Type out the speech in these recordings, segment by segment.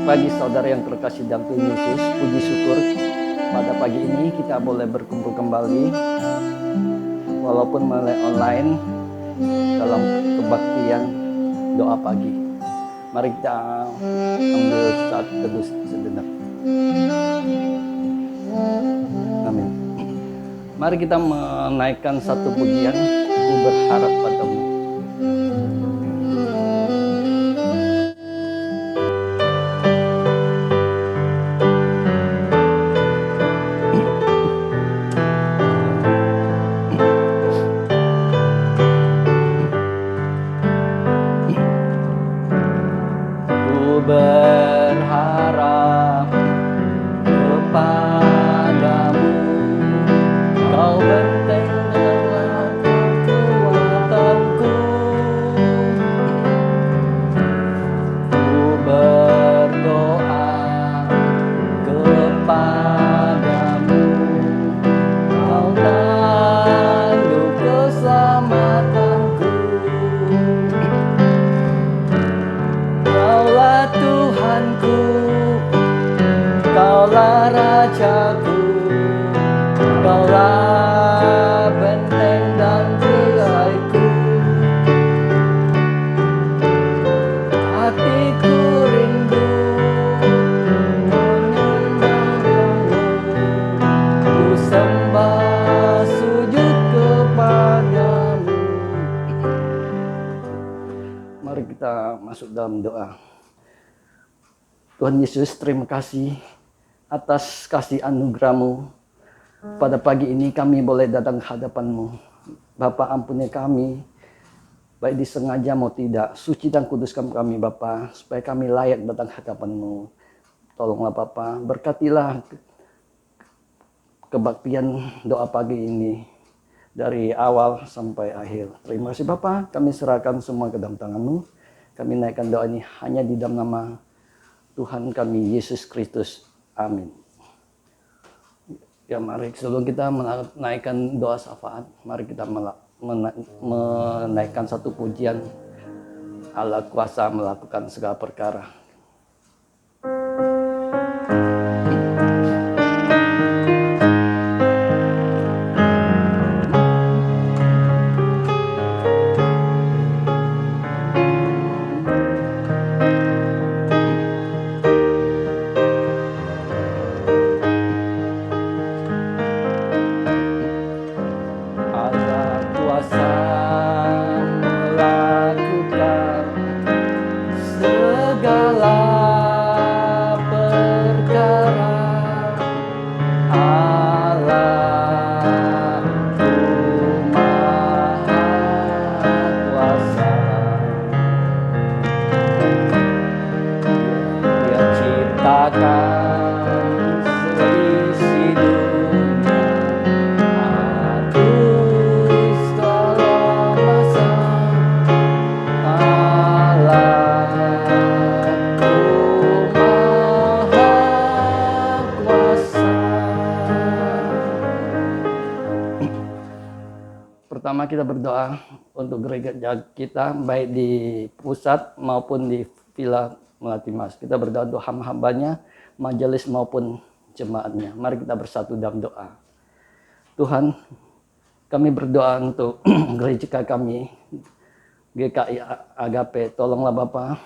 Pagi saudara yang terkasih dalam Tuhan Yesus, puji syukur pada pagi ini kita boleh berkumpul kembali walaupun melalui online dalam kebaktian doa pagi. Mari kita ambil saat teduh sejenak. Amin. Mari kita menaikkan satu pujian, ku berharap padamu. Berharap kepadamu, kau benteng dalam kekuatanku. Ku berdoa kepadamu, kau tanduk keselamatanku. Kaulah Tuhanku, Kaulah Rajaku, Kaulah benteng dan tiraiku. Hatiku rindu menyembahmu, ku sembah sujud kepadamu. Mari kita masuk dalam doa. Tuhan Yesus, terima kasih atas kasih anugerah-Mu. Pada pagi ini kami boleh datang ke hadapan-Mu. Bapa, ampuni kami, baik disengaja mau tidak. Suci dan kuduskan kami Bapa, supaya kami layak datang ke hadapan-Mu. Tolonglah Bapa, berkatilah kebaktian doa pagi ini dari awal sampai akhir. Terima kasih Bapa, kami serahkan semua ke dalam tangan-Mu. Kami naikkan doa ini hanya di dalam nama Tuhan kami Yesus Kristus. Amin. Ya, mari sebelum kita menaikkan doa syafaat, mari kita menaikkan satu pujian. Allah kuasa melakukan segala perkara. Pertama kita berdoa untuk gereja kita, baik di pusat maupun di Villa Melati Mas. Kita berdoa untuk hamba-hambanya, majelis maupun jemaatnya. Mari kita bersatu dalam doa. Tuhan, kami berdoa untuk gereja kami, GKI Agape. Tolonglah Bapa,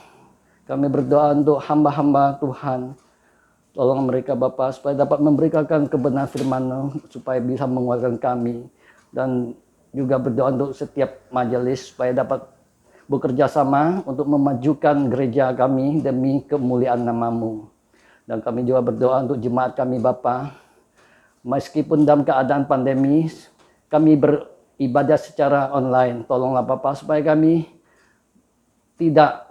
kami berdoa untuk hamba-hamba Tuhan. Tolong mereka Bapa, supaya dapat memberikan kebenaran firman-Mu, supaya bisa menguatkan kami. Dan juga berdoa untuk setiap majelis supaya dapat bekerja sama untuk memajukan gereja kami demi kemuliaan nama-Mu. Dan kami juga berdoa untuk jemaat kami Bapa. Meskipun dalam keadaan pandemi, kami beribadah secara online. Tolonglah Bapa supaya kami tidak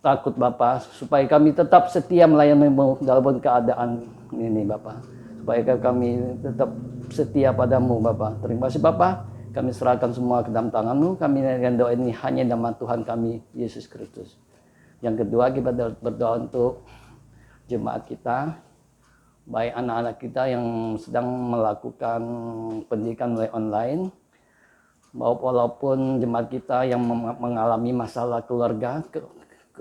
takut Bapa, supaya kami tetap setia melayani-Mu dalam keadaan ini Bapa. Supaya kami tetap setia padamu Bapa. Terima kasih Bapa. Kami serahkan semua ke dalam tangan-Mu. Kami naikkan doa ini hanya nama Tuhan kami Yesus Kristus. Yang kedua, kita berdoa untuk jemaat kita, baik anak-anak kita yang sedang melakukan pendidikan melalui online, walaupun jemaat kita yang mengalami masalah keluarga,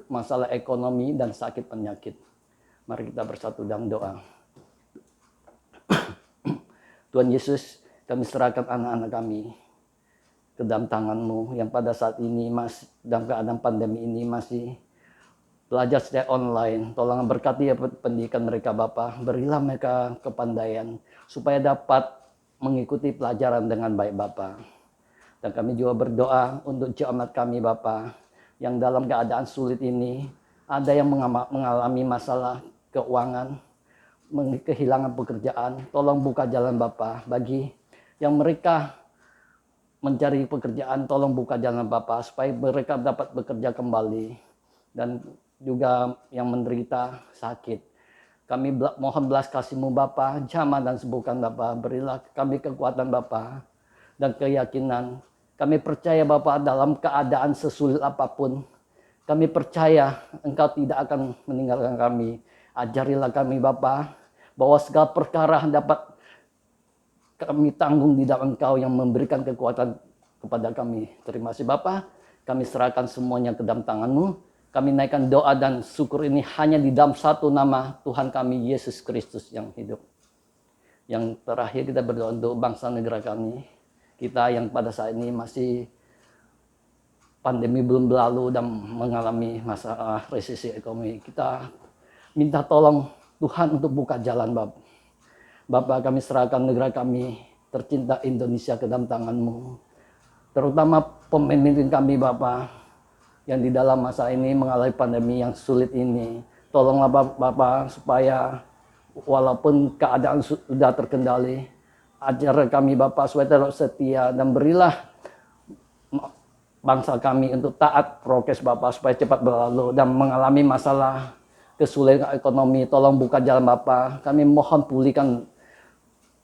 masalah ekonomi dan sakit penyakit. Mari kita bersatu dalam doa. Tuhan Yesus, kami serahkan anak-anak kami ke dalam tangan-Mu yang pada saat ini masih dalam keadaan pandemi ini masih belajar secara online. Tolong berkati pendidikan mereka Bapa, berilah mereka kepandaian supaya dapat mengikuti pelajaran dengan baik Bapa. Dan kami juga berdoa untuk jemaat kami Bapa yang dalam keadaan sulit ini, ada yang mengalami masalah keuangan, kehilangan pekerjaan. Tolong buka jalan Bapa bagi yang mereka mencari pekerjaan, tolong buka jalan Bapa supaya mereka dapat bekerja kembali. Dan juga yang menderita sakit, kami mohon belas kasih-Mu Bapa, jamah dan sembuhkan Bapa. Berilah kami kekuatan Bapa dan keyakinan. Kami percaya Bapa dalam keadaan sesulit apapun, kami percaya Engkau tidak akan meninggalkan kami. Ajarilah kami Bapa bahwa segala perkara dapat kami tanggung di dalam Engkau yang memberikan kekuatan kepada kami. Terima kasih Bapa, kami serahkan semuanya ke dalam tangan-Mu. Kami naikkan doa dan syukur ini hanya di dalam satu nama Tuhan kami, Yesus Kristus yang hidup. Yang terakhir kita berdoa untuk bangsa negara kami. Kita yang pada saat ini masih pandemi belum berlalu dan mengalami masalah resesi ekonomi. Kita minta tolong Tuhan untuk buka jalan Bapak. Bapak, kami serahkan negara kami tercinta Indonesia ke dalam tangan-Mu. Terutama pemimpin kami Bapak yang di dalam masa ini mengalami pandemi yang sulit ini. Tolonglah Bapak supaya walaupun keadaan sudah terkendali, ajar kami Bapak supaya tetap setia dan berilah bangsa kami untuk taat prokes Bapak supaya cepat berlalu dan mengalami masalah kesulitan ekonomi. Tolong buka jalan Bapak. Kami mohon pulihkan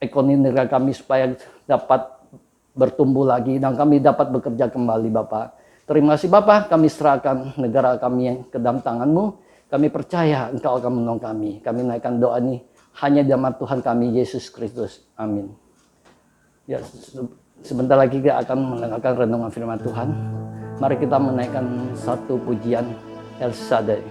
ekonomi negara kami supaya dapat bertumbuh lagi dan kami dapat bekerja kembali Bapak. Terima kasih Bapak, kami serahkan negara kami yang ke dalam tangan-Mu. Kami percaya Engkau akan menolong kami. Kami naikkan doa ini hanya di nama Tuhan kami, Yesus Kristus. Amin. Ya, sebentar lagi kita akan mendengarkan renungan firman Tuhan. Mari kita menaikkan satu pujian El Shaddai.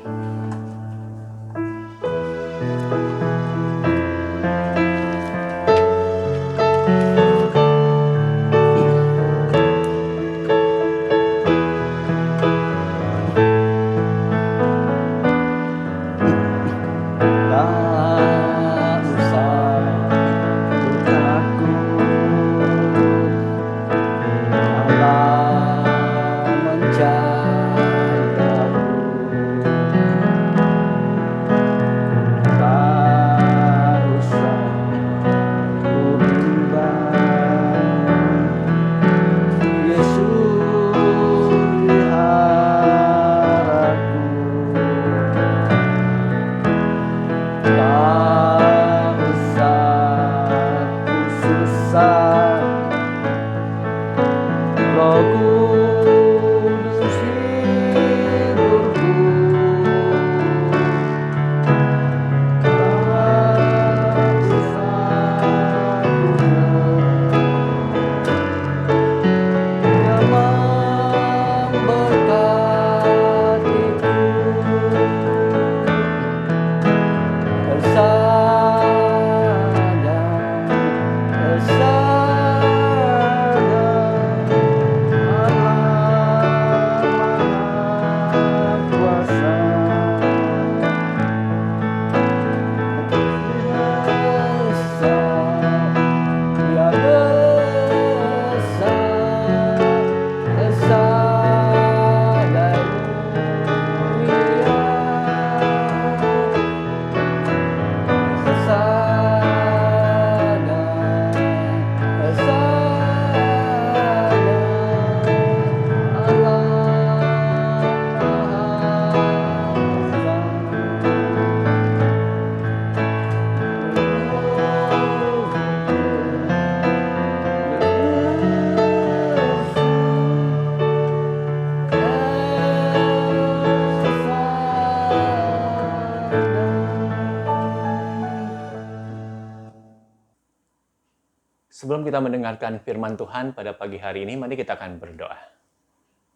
Sebelum kita mendengarkan firman Tuhan pada pagi hari ini, mari kita akan berdoa.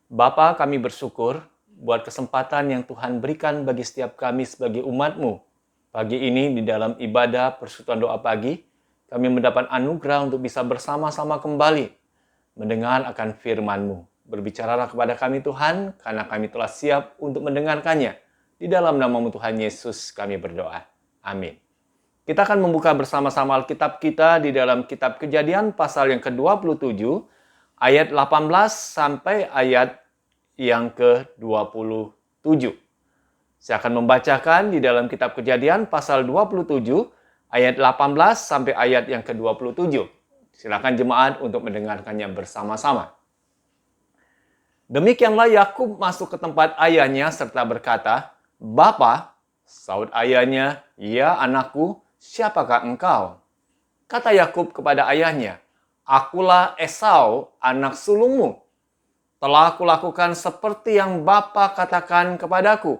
Bapa, kami bersyukur buat kesempatan yang Tuhan berikan bagi setiap kami sebagai umat-Mu. Pagi ini di dalam ibadah persekutuan doa pagi, kami mendapat anugerah untuk bisa bersama-sama kembali mendengar akan firman-Mu. Berbicaralah kepada kami Tuhan, karena kami telah siap untuk mendengarkannya. Di dalam nama-Mu Tuhan Yesus kami berdoa. Amin. Kita akan membuka bersama-sama Alkitab kita di dalam kitab Kejadian pasal yang ke-27, ayat 18 sampai ayat yang ke-27. Saya akan membacakan di dalam kitab Kejadian pasal 27, ayat 18 sampai ayat yang ke-27. Silakan jemaat untuk mendengarkannya bersama-sama. Demikianlah Yakub masuk ke tempat ayahnya serta berkata, "Bapa," saut ayahnya, "Ya anakku, siapakah engkau?" Kata Yakub kepada ayahnya, "Akulah Esau, anak sulungmu. Telah kulakukan seperti yang bapa katakan kepadaku.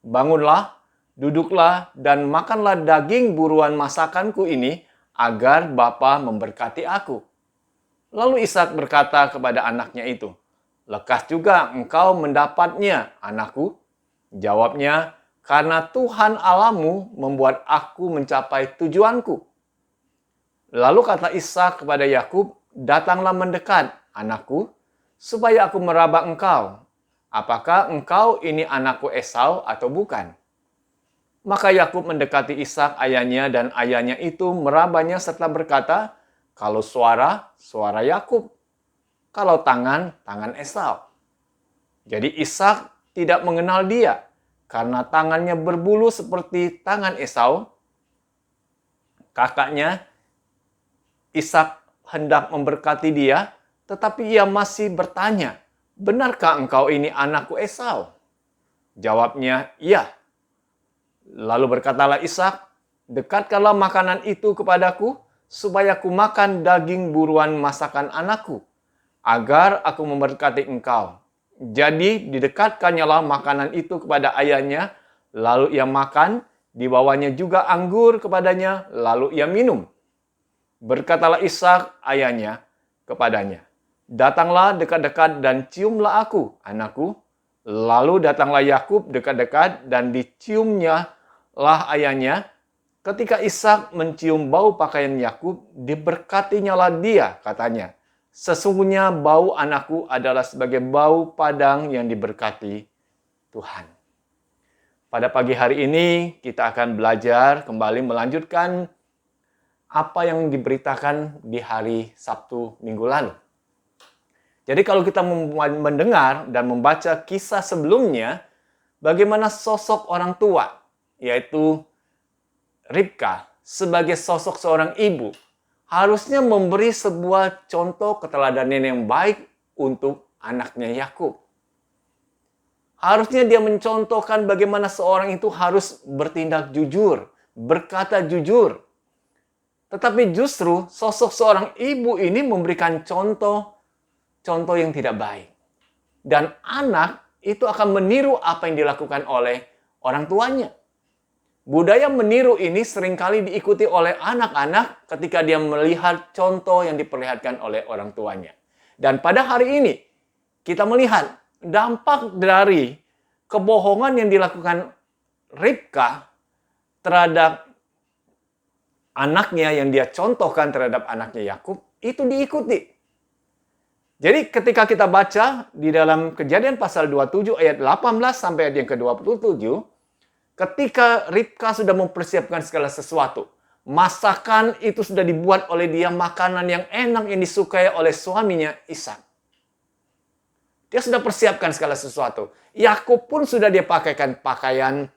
Bangunlah, duduklah, dan makanlah daging buruan masakanku ini, agar bapa memberkati aku." Lalu Ishak berkata kepada anaknya itu, "Lekas juga engkau mendapatnya, anakku." Jawabnya, "Karena Tuhan Allahmu membuat aku mencapai tujuanku." Lalu kata Ishak kepada Yakub, "Datanglah mendekat, anakku, supaya aku meraba engkau. Apakah engkau ini anakku Esau atau bukan?" Maka Yakub mendekati Ishak ayahnya, dan ayahnya itu merabanya serta berkata, "Kalau suara, suara Yakub. Kalau tangan, tangan Esau." Jadi Ishak tidak mengenal dia, karena tangannya berbulu seperti tangan Esau. Kakaknya Ishak hendak memberkati dia, tetapi ia masih bertanya, "Benarkah engkau ini anakku Esau?" Jawabnya, "Iya." Lalu berkatalah Ishak, "Dekatkanlah makanan itu kepadaku, supaya aku makan daging buruan masakan anakku, agar aku memberkati engkau." Jadi didekatkannyalah makanan itu kepada ayahnya, lalu ia makan, dibawanya juga anggur kepadanya, lalu ia minum. Berkatalah Ishak ayahnya kepadanya, "Datanglah dekat-dekat dan ciumlah aku, anakku." Lalu datanglah Yakub dekat-dekat dan diciumnya lah ayahnya. Ketika Ishak mencium bau pakaian Yakub, diberkatinyalah dia, katanya, "Sesungguhnya bau anakku adalah sebagai bau padang yang diberkati Tuhan." Pada pagi hari ini kita akan belajar kembali melanjutkan apa yang diberitakan di hari Sabtu minggu lalu. Jadi kalau kita mendengar dan membaca kisah sebelumnya, bagaimana sosok orang tua, yaitu Ribka, sebagai sosok seorang ibu, harusnya memberi sebuah contoh keteladanan yang baik untuk anaknya Yakub. Harusnya dia mencontohkan bagaimana seorang itu harus bertindak jujur, berkata jujur. Tetapi justru sosok seorang ibu ini memberikan contoh yang tidak baik. Dan anak itu akan meniru apa yang dilakukan oleh orang tuanya. Budaya meniru ini seringkali diikuti oleh anak-anak ketika dia melihat contoh yang diperlihatkan oleh orang tuanya. Dan pada hari ini, kita melihat dampak dari kebohongan yang dilakukan Ribka terhadap anaknya, yang dia contohkan terhadap anaknya Yakub, itu diikuti. Jadi ketika kita baca di dalam Kejadian pasal 27 ayat 18 sampai ayat yang ke-27, ketika Ribka sudah mempersiapkan segala sesuatu, masakan itu sudah dibuat oleh dia, makanan yang enak yang disukai oleh suaminya Ishak. Dia sudah persiapkan segala sesuatu. Yakub pun sudah dia pakaikan pakaian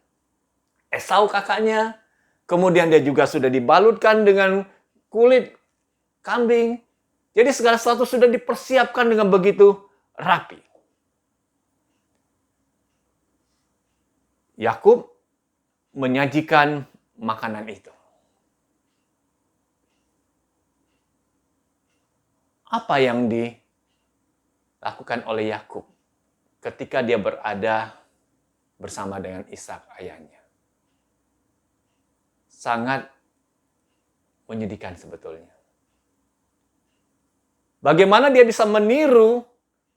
Esau kakaknya. Kemudian dia juga sudah dibalutkan dengan kulit kambing. Jadi segala sesuatu sudah dipersiapkan dengan begitu rapi. Yakub menyajikan makanan itu. Apa yang dilakukan oleh Yakub ketika dia berada bersama dengan Ishak ayahnya? Sangat menyedihkan sebetulnya. Bagaimana dia bisa meniru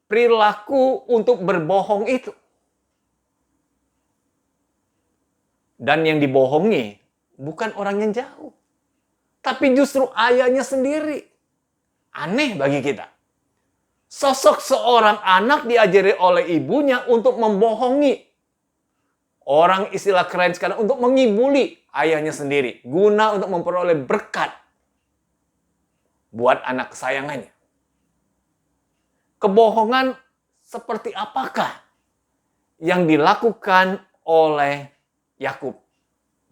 perilaku untuk berbohong itu? Dan yang dibohongi bukan orang yang jauh, tapi justru ayahnya sendiri. Aneh bagi kita. Sosok seorang anak diajari oleh ibunya untuk membohongi. Orang istilah keren sekarang untuk mengibuli ayahnya sendiri. Guna untuk memperoleh berkat buat anak kesayangannya. Kebohongan seperti apakah yang dilakukan oleh Yakub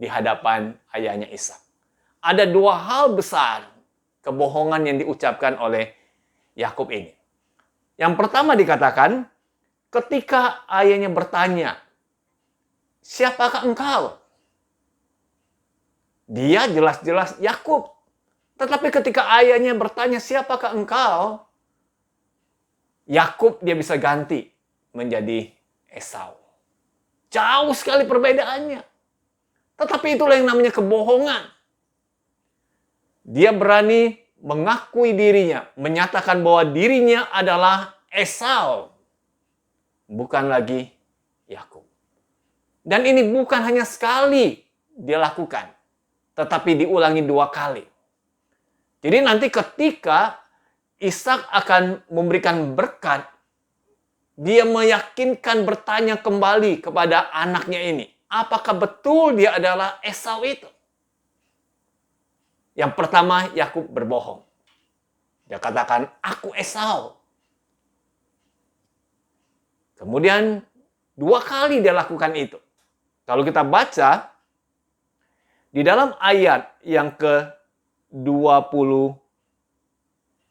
di hadapan ayahnya Ishak? Ada dua hal besar kebohongan yang diucapkan oleh Yakub ini. Yang pertama dikatakan, ketika ayahnya bertanya, "Siapakah engkau?" Dia jelas-jelas Yakub. Tetapi ketika ayahnya bertanya, "Siapakah engkau?" Yakub dia bisa ganti menjadi Esau. Jauh sekali perbedaannya. Tetapi itulah yang namanya kebohongan. Dia berani mengakui dirinya, menyatakan bahwa dirinya adalah Esau, bukan lagi Yakub. Dan ini bukan hanya sekali dia lakukan, tetapi diulangi 2 kali. Jadi nanti ketika Ishak akan memberikan berkat, dia meyakinkan bertanya kembali kepada anaknya ini, apakah betul dia adalah Esau itu? Yang pertama, Yakub berbohong. Dia katakan, "Aku Esau." Kemudian 2 kali dia lakukan itu. Kalau kita baca di dalam ayat yang ke-20,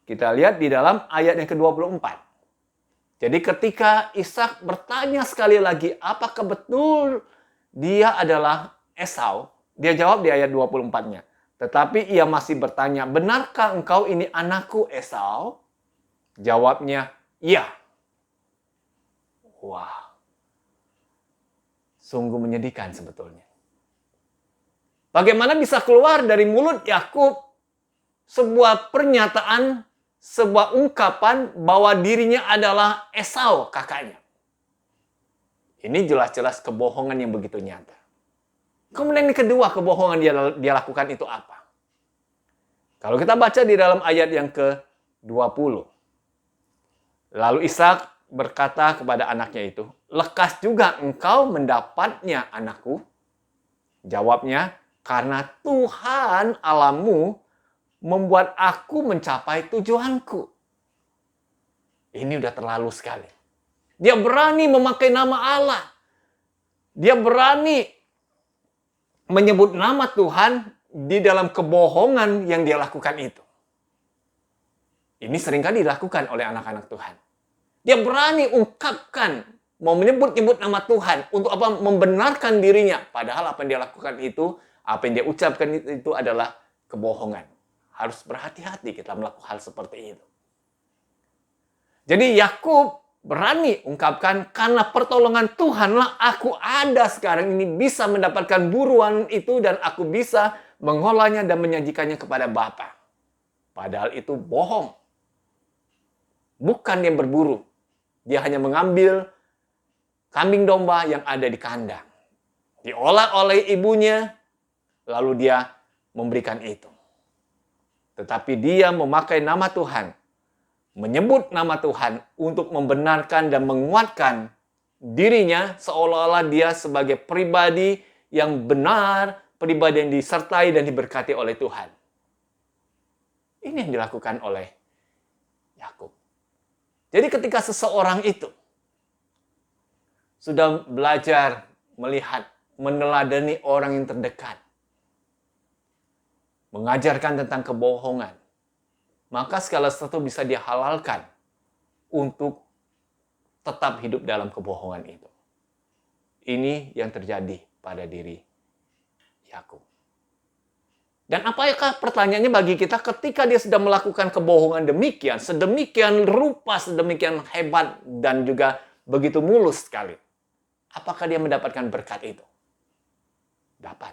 kita lihat di dalam ayat yang ke-24. Jadi ketika Ishak bertanya sekali lagi, apakah betul dia adalah Esau? Dia jawab di ayat 24-nya. Tetapi ia masih bertanya, "Benarkah engkau ini anakku Esau?" Jawabnya, "Iya." Wah, sungguh menyedihkan sebetulnya. Bagaimana bisa keluar dari mulut Yakub sebuah pernyataan, sebuah ungkapan bahwa dirinya adalah Esau kakaknya? Ini jelas-jelas kebohongan yang begitu nyata. Kemudian yang kedua kebohongan dia lakukan itu apa? Kalau kita baca di dalam ayat yang ke-20. Lalu Ishak berkata kepada anaknya itu, "Lekas juga engkau mendapatnya, anakku." Jawabnya, "Karena Tuhan Allahmu membuat aku mencapai tujuanku." Ini udah terlalu sekali. Dia berani memakai nama Allah. Dia berani menyebut nama Tuhan di dalam kebohongan yang dia lakukan itu. Ini seringkali dilakukan oleh anak-anak Tuhan. Dia berani ungkapkan, mau menyebut-nyebut nama Tuhan untuk apa? Membenarkan dirinya. Padahal apa yang dia lakukan itu, apa yang dia ucapkan itu adalah kebohongan. Harus berhati-hati kita melakukan hal seperti itu. Jadi Yakub berani ungkapkan, karena pertolongan Tuhanlah aku ada sekarang ini, bisa mendapatkan buruan itu dan aku bisa mengolahnya dan menyajikannya kepada Bapa. Padahal itu bohong. Bukan dia berburu. Dia hanya mengambil kambing domba yang ada di kandang. Diolah oleh ibunya, lalu dia memberikan itu. Tetapi dia memakai nama Tuhan, menyebut nama Tuhan untuk membenarkan dan menguatkan dirinya seolah-olah dia sebagai pribadi yang benar, pribadi yang disertai dan diberkati oleh Tuhan. Ini yang dilakukan oleh Yakub. Jadi ketika seseorang itu sudah belajar melihat, meneladani orang yang terdekat, mengajarkan tentang kebohongan, maka segala sesuatu bisa dia halalkan untuk tetap hidup dalam kebohongan itu. Ini yang terjadi pada diri Yakub. Dan apakah pertanyaannya bagi kita ketika dia sudah melakukan kebohongan demikian, sedemikian rupa, sedemikian hebat, dan juga begitu mulus sekali. Apakah dia mendapatkan berkat itu? Dapat.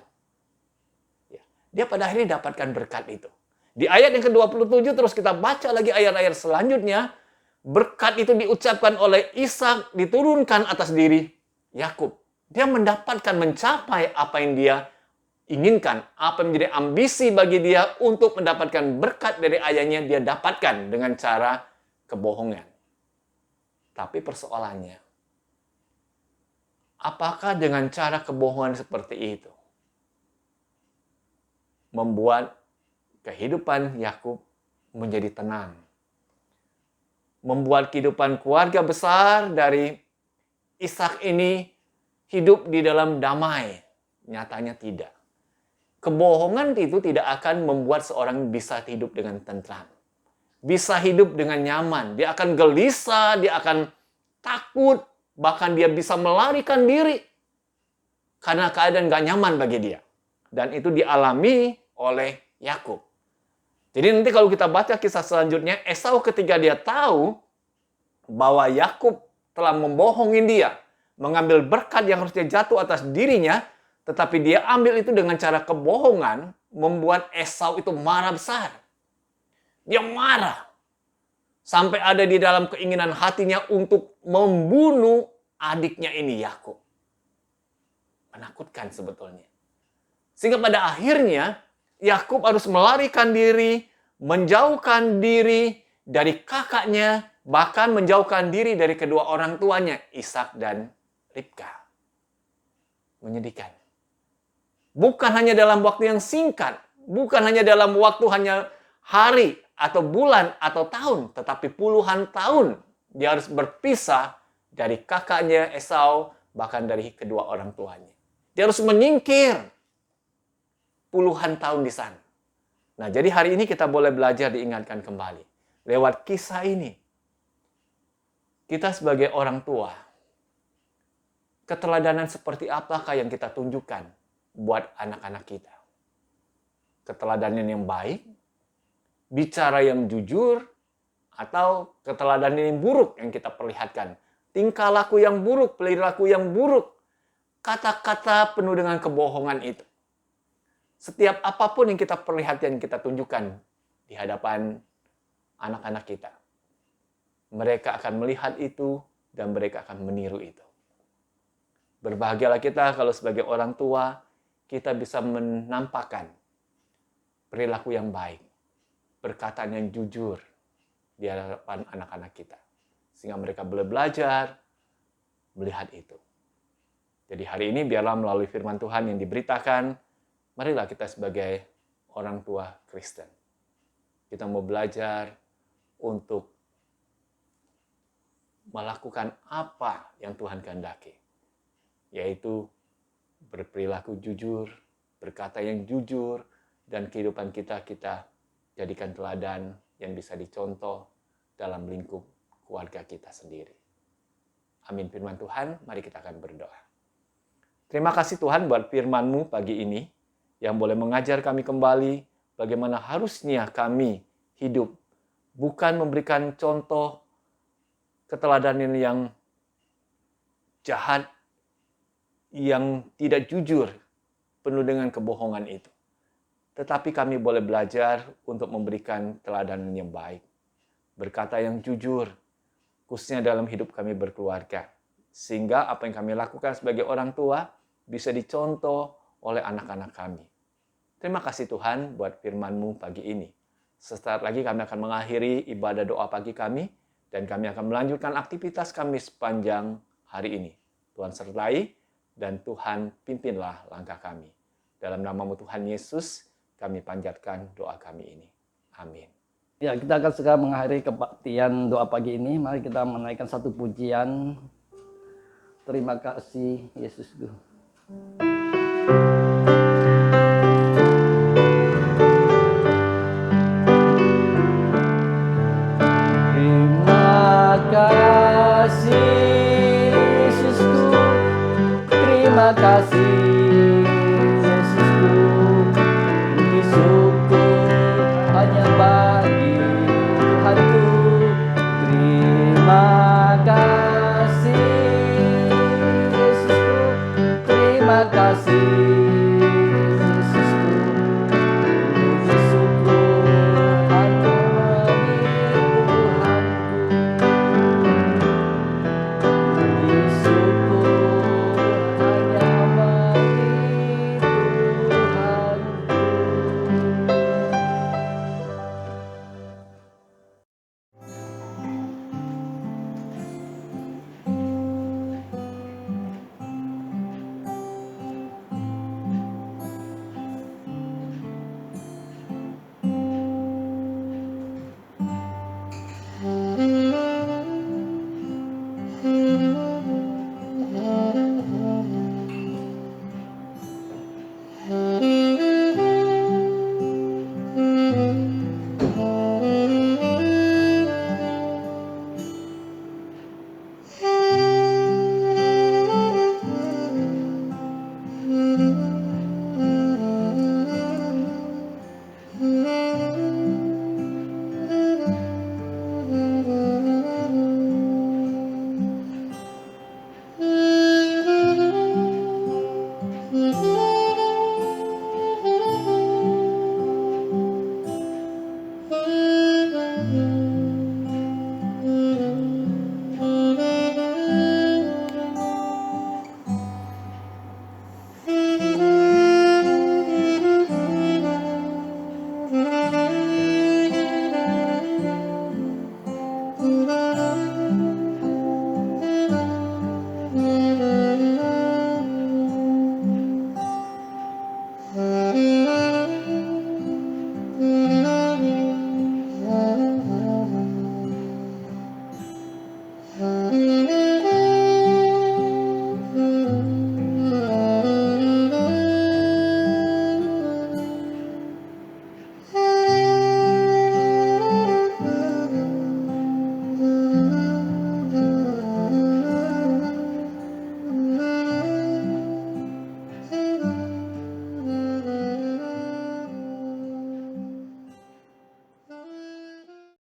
Ya. Dia pada akhirnya dapatkan berkat itu. Di ayat yang ke-27 terus kita baca lagi ayat-ayat selanjutnya. Berkat itu diucapkan oleh Ishak, diturunkan atas diri Yakub. Dia mendapatkan, mencapai apa yang dia inginkan, apa yang menjadi ambisi bagi dia untuk mendapatkan berkat dari ayahnya, dia dapatkan dengan cara kebohongan. Tapi persoalannya, apakah dengan cara kebohongan seperti itu membuat kehidupan Yakub menjadi tenang? Membuat kehidupan keluarga besar dari Ishak ini hidup di dalam damai? Nyatanya tidak. Kebohongan itu tidak akan membuat seorang bisa hidup dengan tentram. Bisa hidup dengan nyaman. Dia akan gelisah, dia akan takut, bahkan dia bisa melarikan diri. Karena keadaan gak nyaman bagi dia. Dan itu dialami oleh Yakub. Jadi nanti kalau kita baca kisah selanjutnya, Esau ketika dia tahu bahwa Yakub telah membohongin dia, mengambil berkat yang harusnya jatuh atas dirinya, tetapi dia ambil itu dengan cara kebohongan, membuat Esau itu marah besar. Dia marah. Sampai ada di dalam keinginan hatinya untuk membunuh adiknya ini, Yakub. Menakutkan sebetulnya. Sehingga pada akhirnya, Yakub harus melarikan diri, menjauhkan diri dari kakaknya, bahkan menjauhkan diri dari kedua orang tuanya, Ishak dan Ribka. Menyedihkan. Bukan hanya dalam waktu yang singkat, bukan hanya dalam waktu hanya hari atau bulan atau tahun, tetapi puluhan tahun dia harus berpisah dari kakaknya Esau, bahkan dari kedua orang tuanya. Dia harus menyingkir puluhan tahun di sana. Nah, jadi hari ini kita boleh belajar diingatkan kembali. Lewat kisah ini, kita sebagai orang tua, keteladanan seperti apakah yang kita tunjukkan buat anak-anak kita? Keteladanan yang baik, bicara yang jujur, atau keteladanan yang buruk yang kita perlihatkan? Tingkah laku yang buruk, perilaku yang buruk, kata-kata penuh dengan kebohongan itu. Setiap apapun yang kita perlihatkan, kita tunjukkan di hadapan anak-anak kita. Mereka akan melihat itu dan mereka akan meniru itu. Berbahagialah kita kalau sebagai orang tua, kita bisa menampakkan perilaku yang baik, perkataan yang jujur di hadapan anak-anak kita. Sehingga mereka boleh belajar melihat itu. Jadi hari ini biarlah melalui firman Tuhan yang diberitakan, marilah kita sebagai orang tua Kristen. Kita mau belajar untuk melakukan apa yang Tuhan kehendaki. Yaitu berperilaku jujur, berkata yang jujur, dan kehidupan kita jadikan teladan yang bisa dicontoh dalam lingkup keluarga kita sendiri. Amin firman Tuhan, mari kita akan berdoa. Terima kasih Tuhan buat firman-Mu pagi ini, yang boleh mengajar kami kembali bagaimana harusnya kami hidup, bukan memberikan contoh keteladanan yang jahat, yang tidak jujur, penuh dengan kebohongan itu. Tetapi kami boleh belajar untuk memberikan teladan yang baik. Berkata yang jujur, khususnya dalam hidup kami berkeluarga. Sehingga apa yang kami lakukan sebagai orang tua bisa dicontoh oleh anak-anak kami. Terima kasih Tuhan buat firman-Mu pagi ini. Sesaat lagi kami akan mengakhiri ibadah doa pagi kami, dan kami akan melanjutkan aktivitas kami sepanjang hari ini. Tuhan sertai, dan Tuhan pimpinlah langkah kami. Dalam nama-Mu Tuhan Yesus, kami panjatkan doa kami ini. Amin. Ya, kita akan segera mengakhiri kebaktian doa pagi ini. Mari kita menaikkan satu pujian. Terima kasih Yesusku. Terima kasih Yesusku. Terima kasih